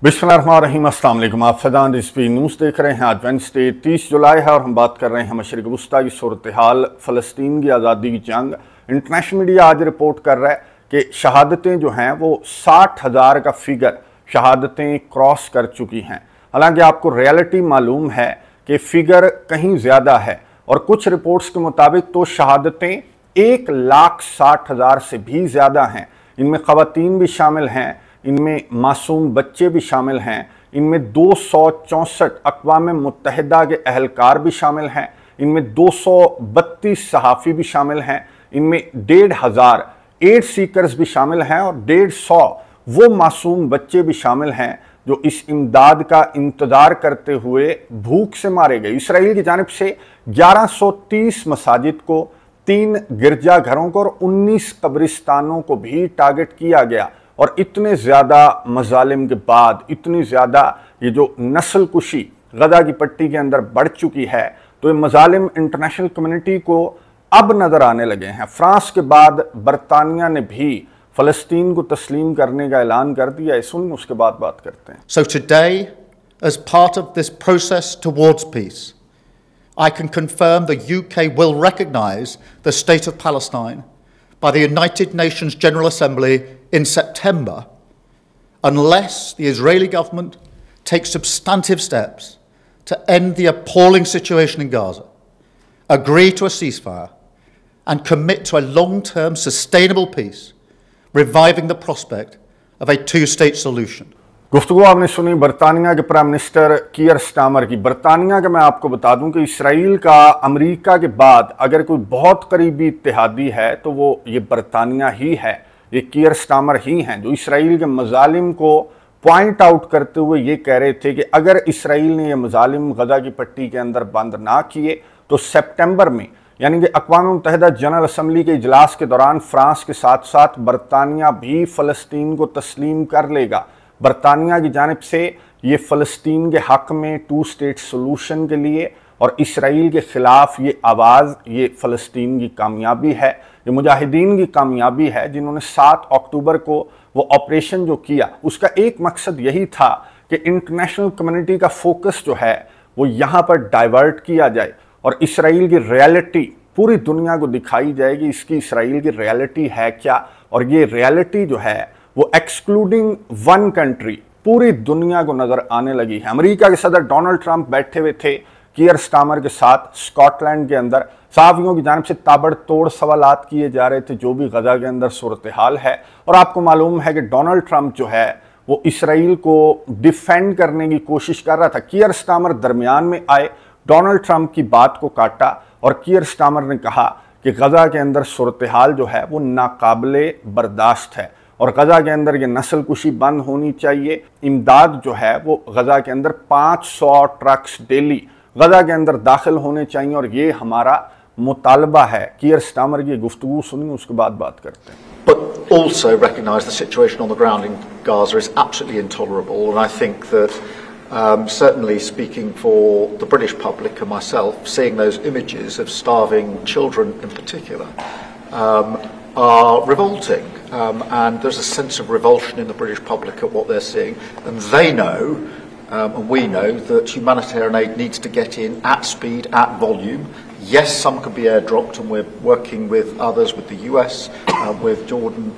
बिस्मिल्लाहिर्रहमानिर्रहीम, अस्सलाम वालेकुम। आप फैज़ान रिज़वी न्यूज़ देख रहे हैं। आज वेडनेसडे 30 जुलाई है और हम बात कर रहे हैं मशरिक़ वुस्ता की सूरत हाल, फ़लस्तीन की आज़ादी की जंग। इंटरनेशनल मीडिया आज रिपोर्ट कर रहा है कि शहादतें जो हैं वो 60,000 का फिगर शहादतें क्रॉस कर चुकी हैं। हालांकि आपको रियलिटी मालूम है कि फ़िगर कहीं ज़्यादा है और कुछ रिपोर्ट्स के मुताबिक तो शहादतें 1,60,000 से भी ज़्यादा हैं। इनमें ख़वातीन भी शामिल हैं, इनमें मासूम बच्चे भी शामिल हैं, इनमें 264 अक़वाम मुत्तहिदा के अहलकार भी शामिल हैं, इनमें 232 सहाफ़ी भी शामिल हैं, इनमें 1,500 एड सीकर्स भी शामिल हैं और 150 वो मासूम बच्चे भी शामिल हैं जो इस इमदाद का इंतज़ार करते हुए भूख से मारे गए। इसराइल की जानिब से 1130 मसाजिद को, 3 गिरजाघरों को और 19 कब्रिस्तानों को भी टारगेट किया गया। और इतने ज़्यादा मजालिम के बाद, इतनी ज़्यादा ये जो नस्ल कुशी गजा की पट्टी के अंदर बढ़ चुकी है, तो ये मजालिम इंटरनेशनल कम्युनिटी को अब नज़र आने लगे हैं। फ्रांस के बाद बरतानिया ने भी फ़लस्तीन को तस्लीम करने का ऐलान कर दिया है। सुनिए, उसके बाद बात करते हैं। So today, as part of this process towards peace, I can confirm the UK will recognise the state of Palestine by the United Nations General Assembly in September, unless the Israeli government takes substantive steps to end the appalling situation in Gaza, agree to a ceasefire, and commit to a long-term sustainable peace, reviving the prospect of a two-state solution. गुफ्तगू आपने सुनी बरतानिया के prime minister कीयर Starmer की। बरतानिया का मैं आपको बता दूं कि इसराइल का अमेरिका के बाद अगर कोई बहुत करीबी इत्तेहादी है तो वो ये बरतानिया ही है, ये कीयर स्टामर ही हैं जो इसराइल के मजालिम को पॉइंट आउट करते हुए ये कह रहे थे कि अगर इसराइल ने ये मजालिम गजा की पट्टी के अंदर बंद ना किए तो सितंबर में, यानी कि अक़वाम मुत्तहिदा जनरल असम्बली के इजलास के दौरान फ्रांस के साथ साथ बरतानिया भी फ़लस्तीन को तस्लीम कर लेगा। बरतानिया की जानिब से ये फ़लस्तीन के हक़ में टू स्टेट सोल्यूशन के लिए और इसराइल के ख़िलाफ़ ये आवाज़, ये फ़लस्तीन की कामयाबी है, ये मुजाहिदीन की कामयाबी है जिन्होंने 7 अक्टूबर को वो ऑपरेशन जो किया उसका एक मकसद यही था कि इंटरनेशनल कम्युनिटी का फोकस जो है वो यहाँ पर डाइवर्ट किया जाए और इसराइल की रियलिटी पूरी दुनिया को दिखाई जाएगी। इसकी इसराइल की रियलिटी है क्या, और ये रियलिटी जो है वो एक्सक्लूडिंग वन कंट्री पूरी दुनिया को नज़र आने लगी है। अमेरिका के सदर डोनाल्ड ट्रंप बैठे हुए थे कीयर स्टामर के साथ स्कॉटलैंड के अंदर। सहाफ़ियों की जानिब से ताबड़तोड़ सवालात किए जा रहे थे जो भी गजा के अंदर सूरत हाल है, और आपको मालूम है कि डोनाल्ड ट्रंप जो है वो इसराइल को डिफेंड करने की कोशिश कर रहा था। कीयर स्टामर दरमियान में आए, डोनाल्ड ट्रंप की बात को काटा और कीयर स्टामर ने कहा कि गजा के अंदर सूरत हाल जो है वो नाकाबिले बर्दाश्त है और गजा के अंदर ये नस्ल कुशी बंद होनी चाहिए। इमदाद जो है वो गजा के अंदर 500 ट्रक्स डेली गजा के अंदर दाखिल होने चाहिए और ये हमारा मुतालबा है। कीयर स्टामर की गुफ्तगू सुनिए, उसके बाद बात करते हैं। But also recognise the situation on the ground in Gaza is absolutely intolerable, and I think that certainly speaking for the British public and myself, seeing those images of starving children in particular are revolting, and there's a sense of revulsion in the British public at what they're seeing, and they know and we know that humanitarian aid needs to get in at speed, at volume. Yes, some could be airdropped, and we're working with others, with the US, with Jordan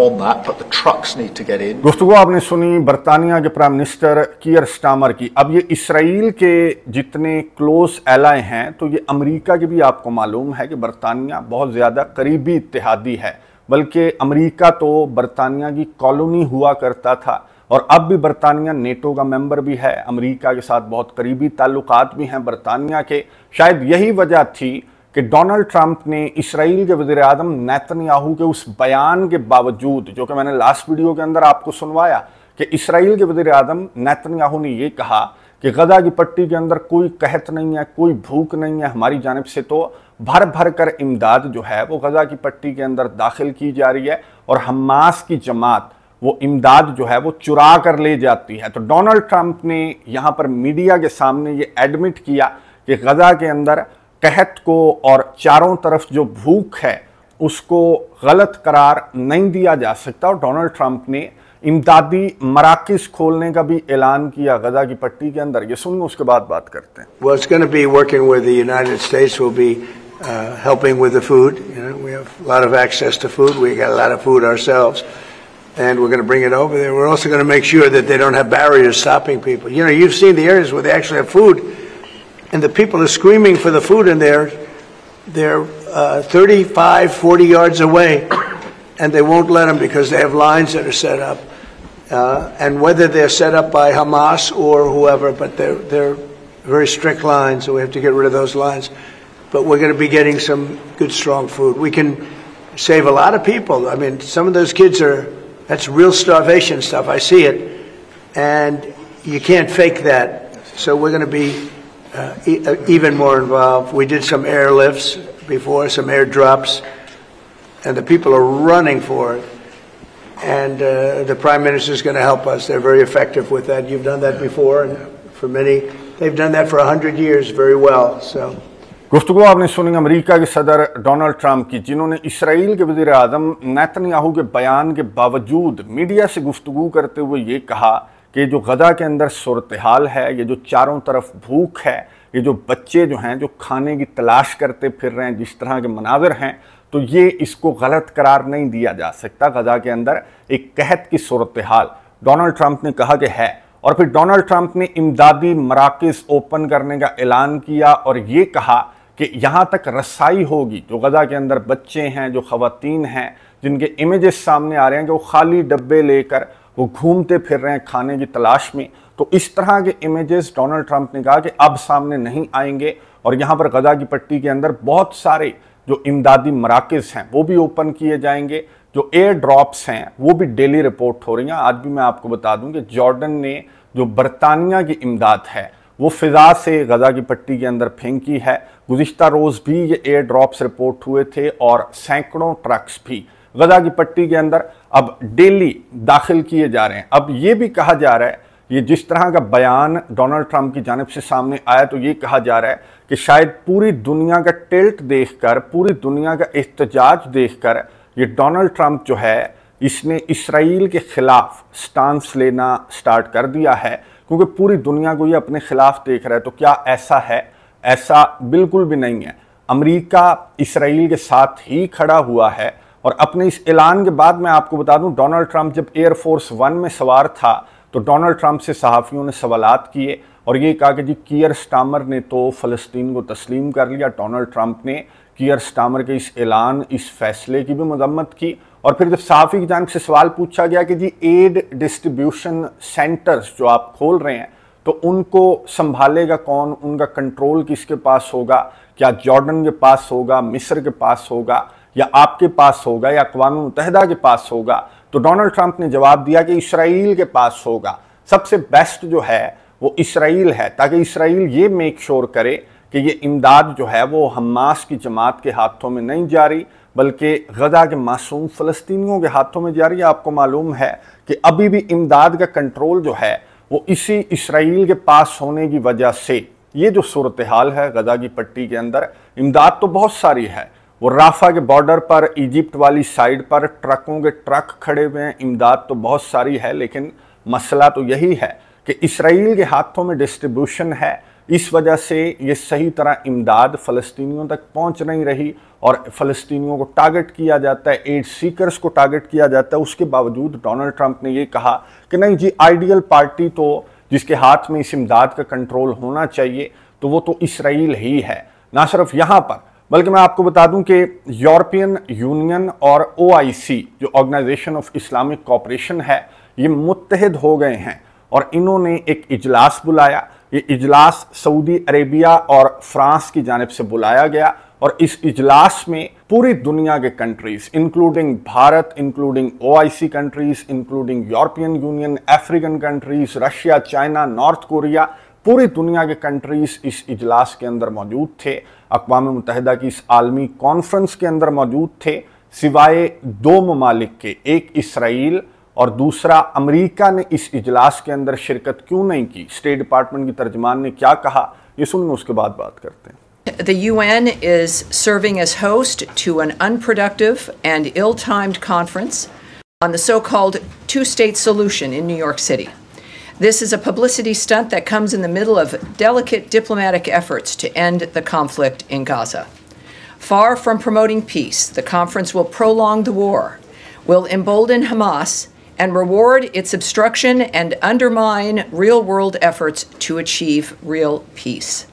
on that, but the trucks need to get in. गुफ्तगू आपने सुनी बरतानिया के prime minister कीयर Starmer की। अब ये Israel के जितने क्लोज एलाय हैं तो ये अमेरिका के भी आपको मालूम है कि बरतानिया बहुत ज़्यादा करीबी इत्तेहादी है, बल्कि अमेरिका तो बरतानिया की कॉलोनी हुआ करता था और अब भी बरतानिया नेटो का मेंबर भी है। अमेरिका के साथ बहुत करीबी ताल्लुकात भी हैं बरतानिया के। शायद यही वजह थी कि डोनाल्ड ट्रंप ने इसराइल के वज़ीर आज़म नेतन्याहू के उस बयान के बावजूद, जो कि मैंने लास्ट वीडियो के अंदर आपको सुनवाया, कि इसराइल के वज़ीर आज़म नेतन्याहू ने यह कहा कि गजा की पट्टी के अंदर कोई कहत नहीं है, कोई भूख नहीं है, हमारी जानिब से तो भर भर कर इमदाद जो है वो गजा की पट्टी के अंदर दाखिल की जा रही है और हमास की जमात वो इमदाद जो है वो चुरा कर ले जाती है। तो डोनाल्ड ट्रंप ने यहाँ पर मीडिया के सामने ये एडमिट किया कि गजा के अंदर कहत को और चारों तरफ जो भूख है उसको गलत करार नहीं दिया जा सकता, और डोनाल्ड ट्रंप ने इमदादी मराकज़ खोलने का भी ऐलान किया गजा की पट्टी के अंदर। ये सुनिए, उसके बाद बात करते हैं। Well, it's going to be working with the United States. Will be helping with the food. You know, we have a lot of access to food. We got a lot of food ourselves, and we're going to bring it over there. We're also going to make sure that they don't have barriers stopping people. You know, you've seen the areas where they actually have food, and the people are screaming for the food, and they're 35, 40 yards away, and they won't let them because they have lines that are set up. And whether they're set up by Hamas or whoever, but they're very strict lines, so we have to get rid of those lines. But we're going to be getting some good, strong food. We can save a lot of people. I mean, some of those kids that's real starvation stuff. I see it. And you can't fake that. So we're going to be even more involved. We did some airlifts before, some airdrops, and the people are running for it. And the Prime Minister is going to help us. They're very effective with that. You've done that before, and for many, they've done that for 100 years very well. So. गुफ्तगू आपने सुनी America के सदर Donald Trump की, जिन्होंने Israel के वज़ीर आज़म Netanyahu के बयान के बावजूद मीडिया से गुफ्तगू करते हुए ये कहा कि जो गजा के अंदर सूरत हाल है, ये जो चारों तरफ भूख है, ये जो बच्चे जो हैं जो खाने की तलाश करते फिर रहे हैं, जिस तरह के मनाज़िर हैं, तो ये इसको गलत करार नहीं दिया जा सकता। गजा के अंदर एक कहत की सूरत हाल डोनाल्ड ट्रंप ने कहा कि है, और फिर डोनाल्ड ट्रंप ने इमदादी मराकज़ ओपन करने का ऐलान किया और ये कहा कि यहाँ तक रसाई होगी। जो गजा के अंदर बच्चे हैं, जो ख़वातीन हैं, जिनके इमेजेस सामने आ रहे हैं कि वो खाली डब्बे लेकर वो घूमते फिर रहे हैं खाने की तलाश में, तो इस तरह के इमेजेस डोनाल्ड ट्रंप ने कहा कि अब सामने नहीं आएंगे। और यहाँ पर गजा की पट्टी के अंदर बहुत सारे जो इमदादी मराकज़ हैं वो भी ओपन किए जाएंगे। जो एयर ड्रॉप्स हैं वो भी डेली रिपोर्ट हो रही हैं। आज भी मैं आपको बता दूं कि जॉर्डन ने जो बरतानिया की इमदाद है वो फ़िज़ा से गजा की पट्टी के अंदर फेंकी है। गुज़िश्ता रोज़ भी ये एयर ड्रॉप्स रिपोर्ट हुए थे और सैकड़ों ट्रक्स भी गजा की पट्टी के अंदर अब डेली दाखिल किए जा रहे हैं। अब ये भी कहा जा रहा है, ये जिस तरह का बयान डोनाल्ड ट्रंप की जानिब से सामने आया, तो ये कहा जा रहा है कि शायद पूरी दुनिया का टिल्ट देखकर, पूरी दुनिया का एहतजाज देखकर ये डोनाल्ड ट्रंप जो है इसने इसराइल के ख़िलाफ़ स्टांस लेना स्टार्ट कर दिया है, क्योंकि पूरी दुनिया को ये अपने ख़िलाफ़ देख रहा है। तो क्या ऐसा है? ऐसा बिल्कुल भी नहीं है। अमेरिका इसराइल के साथ ही खड़ा हुआ है। और अपने इस ऐलान के बाद मैं आपको बता दूं, डोनाल्ड ट्रंप जब एयरफोर्स 1 में सवार था तो डोनाल्ड ट्रंप से सहाफ़ियों ने सवालात किए और ये कहा कि जी कीयर स्टामर ने तो फ़लस्तीन को तस्लीम कर लिया। डोनाल्ड ट्रंप ने कीयर स्टामर के इस ऐलान, इस फैसले की भी मजम्मत की। और फिर जब सहाफ़ी की जानिब से सवाल पूछा गया कि जी एड डिस्ट्रीब्यूशन सेंटर्स जो आप खोल रहे हैं तो उनको संभालेगा कौन, उनका कंट्रोल किसके पास होगा, क्या जॉर्डन के पास होगा, मिस्र के पास होगा, या आपके पास होगा, या अक़वाम मुत्तहिदा के पास होगा, तो डोनाल्ड ट्रंप ने जवाब दिया कि इसराइल के पास होगा। सबसे बेस्ट जो है वो इसराइल है, ताकि इसराइल ये मेक श्योर करे कि ये इमदाद जो है वो हमास की जमात के हाथों में नहीं जा रही, बल्कि गजा के मासूम फ़लस्तीनियों के हाथों में जा रही है। आपको मालूम है कि अभी भी इमदाद का कंट्रोल जो है वो इसी इसराइल के पास होने की वजह से ये जो सूरत हाल है गजा की पट्टी के अंदर, इमदाद तो बहुत सारी है। वो राफा के बॉर्डर पर इजिप्ट वाली साइड पर ट्रकों के ट्रक खड़े हुए हैं, इमदाद तो बहुत सारी है, लेकिन मसला तो यही है कि इसराइल के हाथों में डिस्ट्रीब्यूशन है। इस वजह से ये सही तरह इमदाद फ़लस्तीनियों तक पहुंच नहीं रही और फ़लस्तीनियों को टारगेट किया जाता है, एड सीकर्स को टारगेट किया जाता है। उसके बावजूद डोनाल्ड ट्रंप ने ये कहा कि नहीं जी, आइडियल पार्टी तो जिसके हाथ में इस इमदाद का कंट्रोल होना चाहिए तो वो तो इसराइल ही है। ना सिर्फ यहाँ पर, बल्कि मैं आपको बता दूं कि यूरोपियन यूनियन और OIC जो ऑर्गेनाइजेशन ऑफ इस्लामिक कोऑपरेशन है, ये मुत्तहिद हो गए हैं और इन्होंने एक इजलास बुलाया। ये इजलास सऊदी अरेबिया और फ्रांस की जानिब से बुलाया गया और इस इजलास में पूरी दुनिया के countries including Bharat, including OIC countries, including European union, African countries, Russia, China, north Korea, पूरी दुनिया के कंट्रीज़ इस इजलास के अंदर मौजूद थे। अक़वाम मुत्तहिदा की इस आलमी कॉन्फ्रेंस के अंदर मौजूद थे, सिवाय 2 ममालिक के, एक इसराइल और दूसरा अमेरिका ने इस इजलास के अंदर शिरकत क्यों नहीं की। स्टेट डिपार्टमेंट की तर्जमान ने क्या कहा, ये सुनिए, उसके बाद बात करते हैं। The UN is serving as host to an unproductive and ill-timed conference on the so-called two-state solution in New York City. This is a publicity stunt that comes in the middle of delicate diplomatic efforts to end the conflict in Gaza. Far from promoting peace, the conference will prolong the war, will embolden Hamas, and reward its obstruction and undermine real-world efforts to achieve real peace.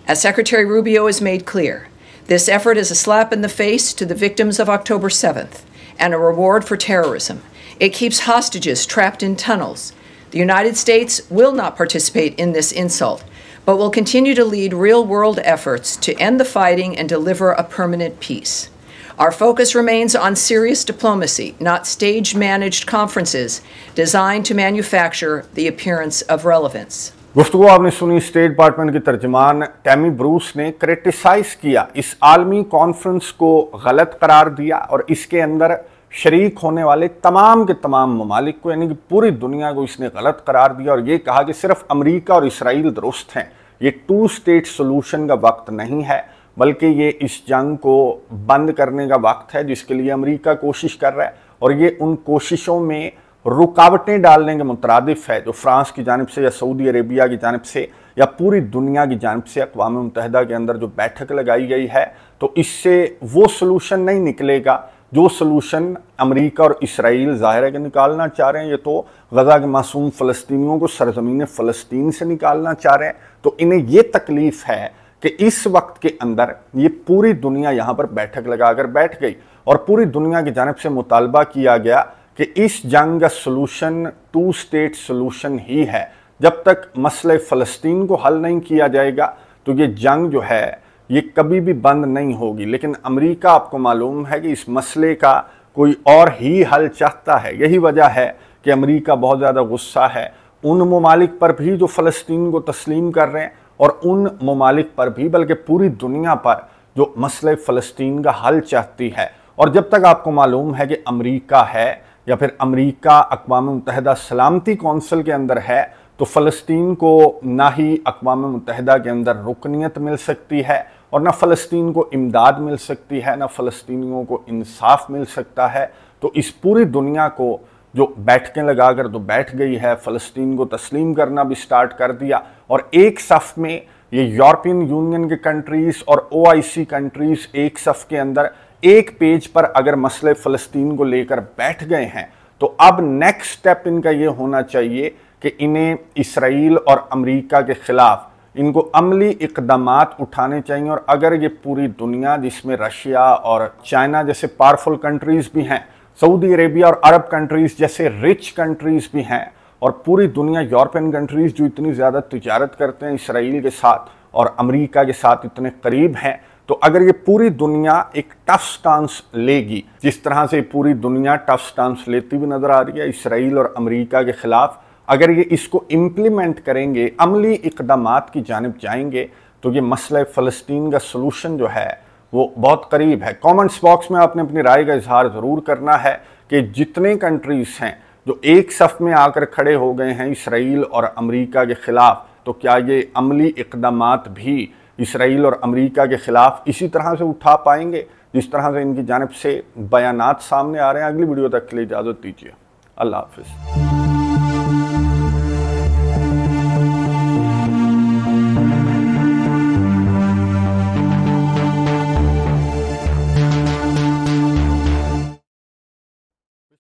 As Secretary Rubio has made clear, this effort is a slap in the face to the victims of October 7th and a reward for terrorism. It keeps hostages trapped in tunnels. The United States will not participate in this insult, but will continue to lead real-world efforts to end the fighting and deliver a permanent peace. Our focus remains on serious diplomacy, not stage-managed conferences designed to manufacture the appearance of relevance. गुफ्तगू आपने सुनी। State department की तर्जमान Tammy Bruce ने criticise किया, इस आलमी conference को गलत करार दिया और इसके अंदर शरीक होने वाले तमाम के तमाम ममालिक को, यानी कि पूरी दुनिया को इसने गलत करार दिया और ये कहा कि सिर्फ अमेरिका और इसराइल दुरुस्त हैं। ये टू स्टेट सोल्यूशन का वक्त नहीं है, बल्कि ये इस जंग को बंद करने का वक्त है जिसके लिए अमेरिका कोशिश कर रहा है और ये उन कोशिशों में रुकावटें डालने के मुतरादिफ है जो फ्रांस की जानिब से या सऊदी अरेबिया की जानिब से या पूरी दुनिया की जानिब से अक़वाम मुत्तहिदा के अंदर जो बैठक लगाई गई है। तो इससे वो सलूशन नहीं निकलेगा जो सलूशन अमेरिका और इसराइल ज़ाहिर है कि निकालना चाह रहे हैं। ये तो गज़ा के मासूम फ़लस्तीनियों को सरज़मीन फ़लस्तीन से निकालना चाह रहे हैं। तो इन्हें ये तकलीफ़ है कि इस वक्त के अंदर ये पूरी दुनिया यहाँ पर बैठक लगाकर बैठ गई और पूरी दुनिया की जानिब से मुतालबा किया गया कि इस जंग का सलूशन टू स्टेट सलूशन ही है। जब तक मसले फ़लस्तीन को हल नहीं किया जाएगा तो ये जंग जो है ये कभी भी बंद नहीं होगी। लेकिन अमेरिका, आपको मालूम है कि इस मसले का कोई और ही हल चाहता है। यही वजह है कि अमेरिका बहुत ज़्यादा गुस्सा है उन ममालिक पर भी जो फ़लस्तीन को तस्लीम कर रहे हैं और उन ममालिक पर भी, बल्कि पूरी दुनिया पर जो मसले फ़लस्तीन का हल चाहती है। और जब तक आपको मालूम है कि अमेरिका है या फिर अमेरिका अक़वाम मुत्तहिदा सलामती कौंसिल के अंदर है तो फ़लस्तीन को ना ही अक़वाम मुत्तहिदा के अंदर रुकनीत मिल सकती है और ना फ़लस्तीन को इमदाद मिल सकती है, ना फ़लस्तीनियों को इंसाफ मिल सकता है। तो इस पूरी दुनिया को जो बैठकें लगाकर तो बैठ गई है, फ़लस्तीन को तस्लीम करना भी स्टार्ट कर दिया और एक सफ़ में ये यूरोपियन यूनियन के कंट्रीज़ और OIC कंट्रीज़ एक सफ़ के अंदर एक पेज पर अगर मसले फ़लस्तीन को लेकर बैठ गए हैं तो अब नेक्स्ट स्टेप इनका ये होना चाहिए कि इन्हें इसराइल और अमेरिका के ख़िलाफ़ इनको अमली इक़दामात उठाने चाहिए। और अगर ये पूरी दुनिया जिसमें रशिया और चाइना जैसे पावरफुल कंट्रीज़ भी हैं, सऊदी अरेबिया और अरब कंट्रीज़ जैसे रिच कंट्रीज़ भी हैं और पूरी दुनिया यूरोपियन कंट्रीज़ जो इतनी ज़्यादा तिजारत करते हैं इसराइल के साथ और अमेरिका के साथ इतने करीब हैं, तो अगर ये पूरी दुनिया एक टफ स्टांस लेगी, जिस तरह से पूरी दुनिया टफ स्टांस लेती हुई नज़र आ रही है इसराइल और अमेरिका के ख़िलाफ़, अगर ये इसको इम्प्लीमेंट करेंगे, अमली इक़दामात की जानिब जाएंगे तो ये मसला फ़लस्तीन का सलूशन जो है वो बहुत करीब है। कमेंट्स बॉक्स में आपने अपनी राय का इजहार ज़रूर करना है कि जितने कंट्रीज़ हैं जो एक सफ़ में आकर खड़े हो गए हैं इसराइल और अमेरिका के ख़िलाफ़, तो क्या ये अमली इक़दामात भी इसराइल और अमेरिका के ख़िलाफ़ इसी तरह से उठा पाएंगे जिस तरह से इनकी जानिब से बयानात सामने आ रहे हैं। अगली वीडियो तक के लिए इजाज़त दीजिए। अल्लाह हाफ़िज़।